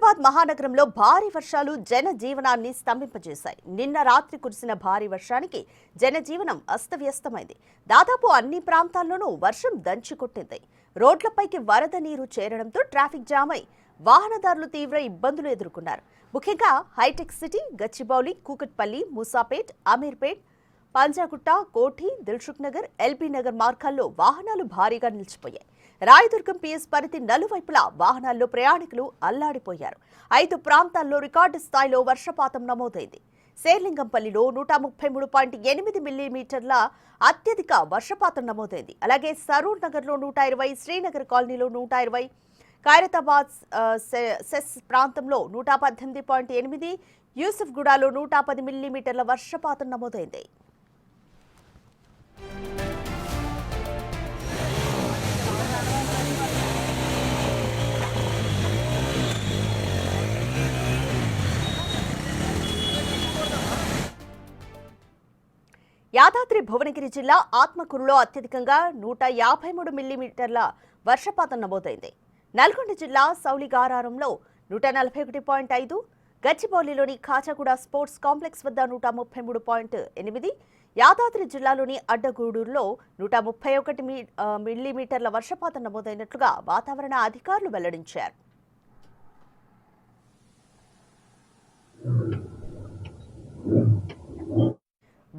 హైదరాబాద్ మహానగరంలో భారీ వర్షాలు జనజీవనాన్ని స్తంభింపజేశాయి. నిన్న రాత్రి కురిసిన భారీ వర్షానికి జనజీవనం అస్తవ్యస్తమైంది. దాదాపు అన్ని ప్రాంతాల్లోనూ వర్షం దంచికొట్టింది. రోడ్లపైకి వరద నీరు చేరడంతో ట్రాఫిక్ జామ్ అయి వాహనదారులు తీవ్ర ఇబ్బందులు ఎదుర్కొన్నారు. ముఖ్యంగా హైటెక్ సిటీ, గచ్చిబౌలి, కూకట్పల్లి, మూసాపేట్, అమీర్పేట్, పంజాగుట్ట, కోఠి, దిల్సుఖ్ నగర్, ఎల్బీ నగర్ మార్గాల్లో వాహనాలు భారీగా నిలిచిపోయాయి. రాయదుర్గం పిఎస్ పరిధి నలువైపులా వాహనాల్లో ప్రయాణికులు అల్లాడిపోయారు. 5 ప్రాంతాల్లో రికార్డు స్థాయిలో వర్షపాతం నమోదైంది. శేర్లింగంపల్లిలో 133.8 మిల్లీమీటర్ల అత్యధిక వర్షపాతం నమోదైంది. అలాగే సరూర్ నగర్లో 120, శ్రీనగర్ కాలనీలో 120, ఖైరతాబాద్ సెస్ ప్రాంతంలో 118.8, యూసుఫ్గూడలో 110 మిల్లీమీటర్ల వర్షపాతం నమోదైంది. యాదాద్రి భువనగిరి జిల్లా ఆత్మకూరులో అత్యధికంగా 153 మిల్లీమీటర్ల వర్షపాతం నమోదైంది. నల్గొండ జిల్లా సౌలిగారారంలో 141.5, గచ్చిబౌలిలోని ఖాజాగూడ స్పోర్ట్స్ కాంప్లెక్స్ వద్ద 133.8, యాదాద్రి జిల్లాలోని అడ్డగూడూరులో 131 మిల్లీమీటర్ల వర్షపాతం నమోదైనట్లుగా వాతావరణ అధికారులు వెల్లడించారు.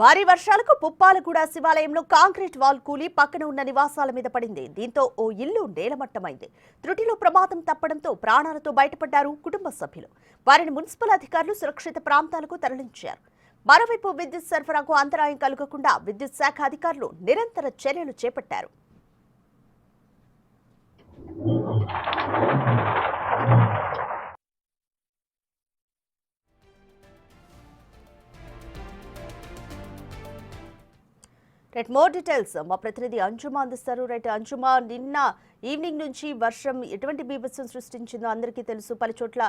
భారీ వర్షాలకు పుప్పాలగూడ శివాలయంలో కాంక్రీట్ వాల్ కూలి పక్కన ఉన్న నివాసాల మీద పడింది. దీంతో ఓ ఇల్లు నేలమట్టమైంది. త్రుటిలో ప్రమాదం తప్పడంతో ప్రాణాలతో బయటపడ్డారు కుటుంబ సభ్యులు. వారిని మున్సిపల్ అధికారులు సురక్షిత ప్రాంతాలకు తరలించారు. మరోవైపు విద్యుత్ సరఫరాకు అంతరాయం కలగకుండా విద్యుత్ శాఖ అధికారులు నిరంతర చర్యలు చేపట్టారు. మోర్ డీటెయిల్స్ మా ప్రతినిధి అంజుమా అందిస్తారు. అంజుమా, నిన్న ఈవినింగ్ నుంచి వర్షం ఎటువంటి బీభత్సం సృష్టించిందో అందరికీ తెలుసు. పలు చోట్ల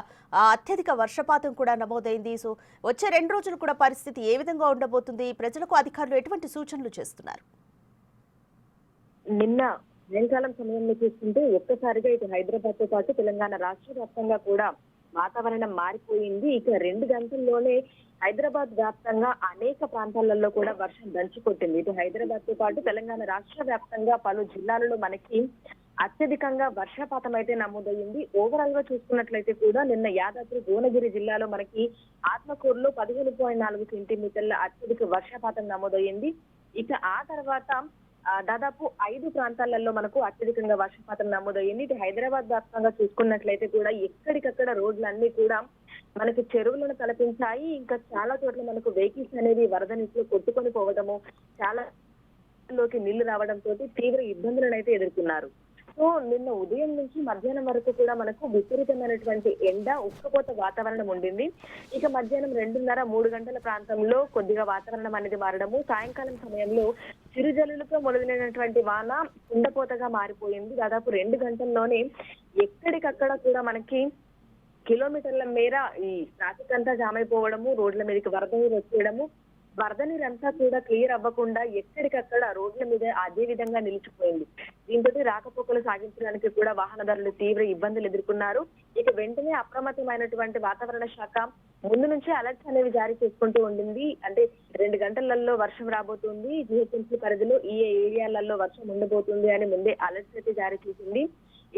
అత్యధిక వర్షపాతం కూడా నమోదైంది. సో వచ్చే 2 రోజులు కూడా పరిస్థితి ఏ విధంగా ఉండబోతుంది? ప్రజలకు అధికారులు ఎటువంటి సూచనలు చేస్తున్నారు? నిన్న సాయంకాలం సమయంలో చూస్తుంటే ఒక్కసారిగా ఇటు హైదరాబాద్ తో పాటు తెలంగాణ రాష్ట్ర వ్యాప్తంగా కూడా వాతావరణం మారిపోయింది. ఇక 2 గంటల్లోనే హైదరాబాద్ వ్యాప్తంగా అనేక ప్రాంతాలలో కూడా వర్షం దంచుకొట్టింది. ఇటు హైదరాబాద్ తో పాటు తెలంగాణ రాష్ట్ర వ్యాప్తంగా పలు జిల్లాలలో మనకి అత్యధికంగా వర్షపాతం అయితే నమోదయ్యింది. ఓవరాల్ గా చూసుకున్నట్లయితే కూడా నిన్న యాదాద్రి భువనగిరి జిల్లాలో మనకి ఆత్మకూరులో 15.4 సెంటీమీటర్ల అత్యధిక వర్షపాతం నమోదయ్యింది. ఇక ఆ తర్వాత దాదాపు 5 ప్రాంతాలలో మనకు అత్యధికంగా వర్షపాతం నమోదయ్యింది. ఇటు హైదరాబాద్ వ్యాప్తంగా చూసుకున్నట్లయితే కూడా ఎక్కడికక్కడ రోడ్లన్నీ కూడా మనకి చెరువులను తలపించాయి. ఇంకా చాలా చోట్ల మనకు వెహికల్స్ అనేవి వరద నీటిలో కొట్టుకొని పోవడము, చాలా లోకి నీళ్లు రావడంతో తీవ్ర ఇబ్బందులను అయితే ఎదుర్కొన్నారు. సో నిన్న ఉదయం నుంచి మధ్యాహ్నం వరకు కూడా మనకు విపరీతమైనటువంటి ఎండ, ఉక్కపోత వాతావరణం ఉండింది. ఇక మధ్యాహ్నం 2:30-3 గంటల ప్రాంతంలో కొద్దిగా వాతావరణం అనేది మారడము, సాయంకాలం సమయంలో చిరుజల్లులతో మొదలైనటువంటి వాన కుండపోతగా మారిపోయింది. దాదాపు 2 గంటల్లోనే ఎక్కడికక్కడ కూడా మనకి కిలోమీటర్ల మేర ఈ ట్రాఫిక్ అంతా జామ్ అయిపోవడము, రోడ్ల మీదకి వరద నీరు వచ్చేయడము, వరద నీరంతా కూడా క్లియర్ అవ్వకుండా ఎక్కడికక్కడ రోడ్ల మీద అదే విధంగా నిలిచిపోయింది. దీంతో రాకపోకలు సాగించడానికి కూడా వాహనదారులు తీవ్ర ఇబ్బందులు ఎదుర్కొన్నారు. ఇక వెంటనే అప్రమత్తమైనటువంటి వాతావరణ శాఖ ముందు నుంచే అలర్ట్స్ అనేవి జారీ చేసుకుంటూ ఉండింది. అంటే 2 గంటలలో వర్షం రాబోతుంది, జిహెచ్ఎంసీ పరిధిలో ఈ ఏరియాలలో వర్షం ఉండబోతుంది అని ముందే అలర్ట్స్ అయితే జారీ చేసింది.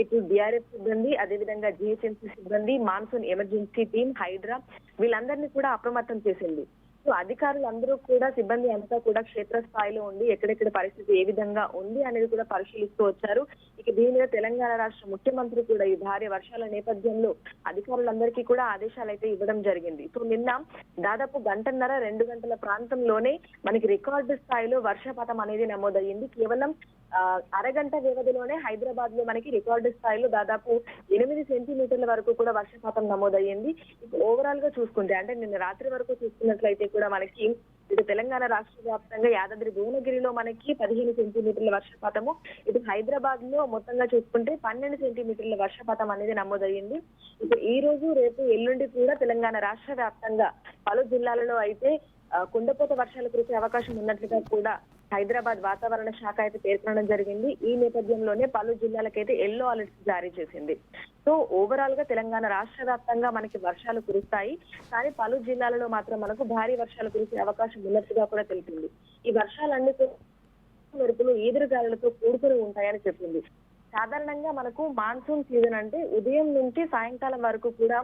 ఇటు డిఆర్ఎఫ్ సిబ్బంది, అదేవిధంగా జిహెచ్ఎంసీ సిబ్బంది, మాన్సూన్ ఎమర్జెన్సీ టీం, హైడ్రా వీళ్ళందరినీ కూడా అప్రమత్తం చేసింది. సో అధికారులు అందరూ కూడా, సిబ్బంది అంతా కూడా క్షేత్రస్థాయిలో ఉండి ఎక్కడెక్కడ పరిస్థితి ఏ విధంగా ఉంది అనేది కూడా పరిశీలిస్తూ వచ్చారు. ఇక దీని మీద తెలంగాణ రాష్ట్ర ముఖ్యమంత్రి కూడా ఈ భారీ వర్షాల నేపథ్యంలో అధికారులందరికీ కూడా ఆదేశాలు అయితే ఇవ్వడం జరిగింది. సో నిన్న దాదాపు 1:30-2 గంటల ప్రాంతంలోనే మనకి రికార్డు స్థాయిలో వర్షపాతం అనేది నమోదయ్యింది. కేవలం అరగంట వ్యవధిలోనే హైదరాబాద్ లో మనకి రికార్డు స్థాయిలో దాదాపు 8 సెంటీమీటర్ల వరకు కూడా వర్షపాతం నమోదయ్యింది. ఓవరాల్ గా చూసుకుంటే అంటే నిన్న రాత్రి వరకు చూసుకున్నట్లయితే కూడా మనకి ఇటు తెలంగాణ రాష్ట్ర వ్యాప్తంగా యాదాద్రి భువనగిరిలో మనకి 15 సెంటీమీటర్ల వర్షపాతము, ఇటు హైదరాబాద్ లో మొత్తంగా చూసుకుంటే 12 సెంటీమీటర్ల వర్షపాతం అనేది నమోదయ్యింది. ఇటు ఈ రోజు, రేపు, ఎల్లుండి కూడా తెలంగాణ రాష్ట్ర వ్యాప్తంగా పలు జిల్లాలలో అయితే కుండపోత వర్షాలు కురిసే అవకాశం ఉన్నట్లుగా కూడా హైదరాబాద్ వాతావరణ శాఖ అయితే పేర్కొనడం జరిగింది. ఈ నేపథ్యంలోనే పలు జిల్లాలకైతే ఎల్లో అలర్ట్స్ జారీ చేసింది. సో ఓవరాల్ గా తెలంగాణ రాష్ట్ర వ్యాప్తంగా మనకి వర్షాలు కురుస్తాయి, కానీ పలు జిల్లాలలో మాత్రం మనకు భారీ వర్షాలు కురిసే అవకాశం ఉన్నట్టుగా కూడా తెలిపింది. ఈ వర్షాలన్నీ మెరుపులు ఈదురుగాలులతో కూడుకుని ఉంటాయని చెప్పింది. సాధారణంగా మనకు మాన్సూన్ సీజన్ అంటే ఉదయం నుంచి సాయంకాలం వరకు కూడా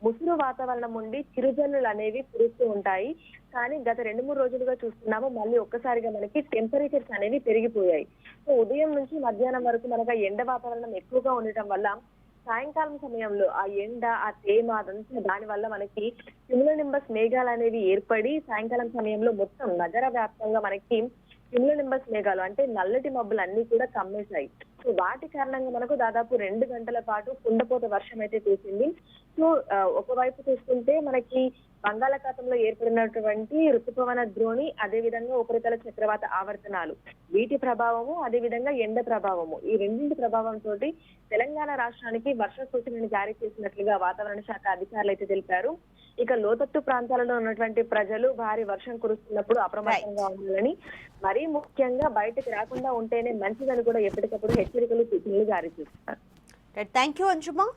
ముసురు వాతావరణం ఉండి చిరుజల్లులు అనేవి కురుస్తూ ఉంటాయి. కానీ గత 2-3 రోజులుగా చూస్తున్నాము, మళ్ళీ ఒక్కసారిగా మనకి టెంపరేచర్స్ అనేవి పెరిగిపోయాయి. సో ఉదయం నుంచి మధ్యాహ్నం వరకు మనకు ఎండ వాతావరణం ఎక్కువగా ఉండటం వల్ల సాయంకాలం సమయంలో ఆ ఎండ, ఆ తేమ అదంతా దాని వల్ల మనకి క్యుములోనింబస్ మేఘాలు అనేవి ఏర్పడి సాయంకాలం సమయంలో మొత్తం నగర వ్యాప్తంగా మనకి క్యుములోనింబస్ మేఘాలు అంటే నల్లటి మబ్బులు అన్ని కూడా కమ్మేశాయి. సో వాటి కారణంగా మనకు దాదాపు 2 గంటల పాటు కుండపోత వర్షం అయితే కురిసింది. సో ఒకవైపు చూసుకుంటే మనకి బంగాళాఖాతంలో ఏర్పడినటువంటి ఋతుపవన ద్రోణి, అదే విధంగా ఉపరితల చక్రవాత ఆవర్తనాలు, వీటి ప్రభావము, అదే విధంగా ఎండ ప్రభావము, ఈ రెండింటి ప్రభావంతో తెలంగాణ రాష్ట్రానికి వర్ష సూచనను జారీ చేసినట్లుగా వాతావరణ శాఖ అధికారులు అయితే తెలిపారు. ఇక లోతట్టు ప్రాంతాలలో ఉన్నటువంటి ప్రజలు భారీ వర్షం కురుస్తున్నప్పుడు అప్రమత్తంగా ఉండాలని, మరీ ముఖ్యంగా బయటకు రాకుండా ఉంటేనే మంచిదని కూడా ఎప్పటికప్పుడు హెచ్చరికలు, సూచనలు జారీ చేస్తున్నారు. Thank you అంజుమా.